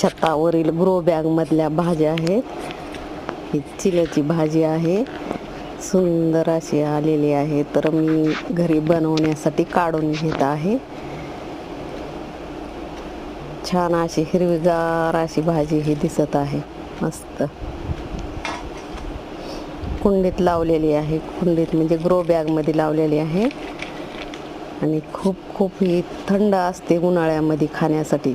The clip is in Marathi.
छतावरील ग्रो बॅग मधल्या भाज्या आहेत. ही चिल्याची भाजी आहे, सुंदर अशी आलेली आहे. तर मी घरी बनवण्यासाठी काढून घेत आहे. छान अशी हिरवीगार अशी भाजी ही दिसत आहे. मस्त कुंडीत लावलेली आहे. कुंडीत म्हणजे ग्रो बॅग मध्ये लावलेली आहे आणि खूप खूप ही थंड असते उन्हाळ्यामध्ये खाण्यासाठी.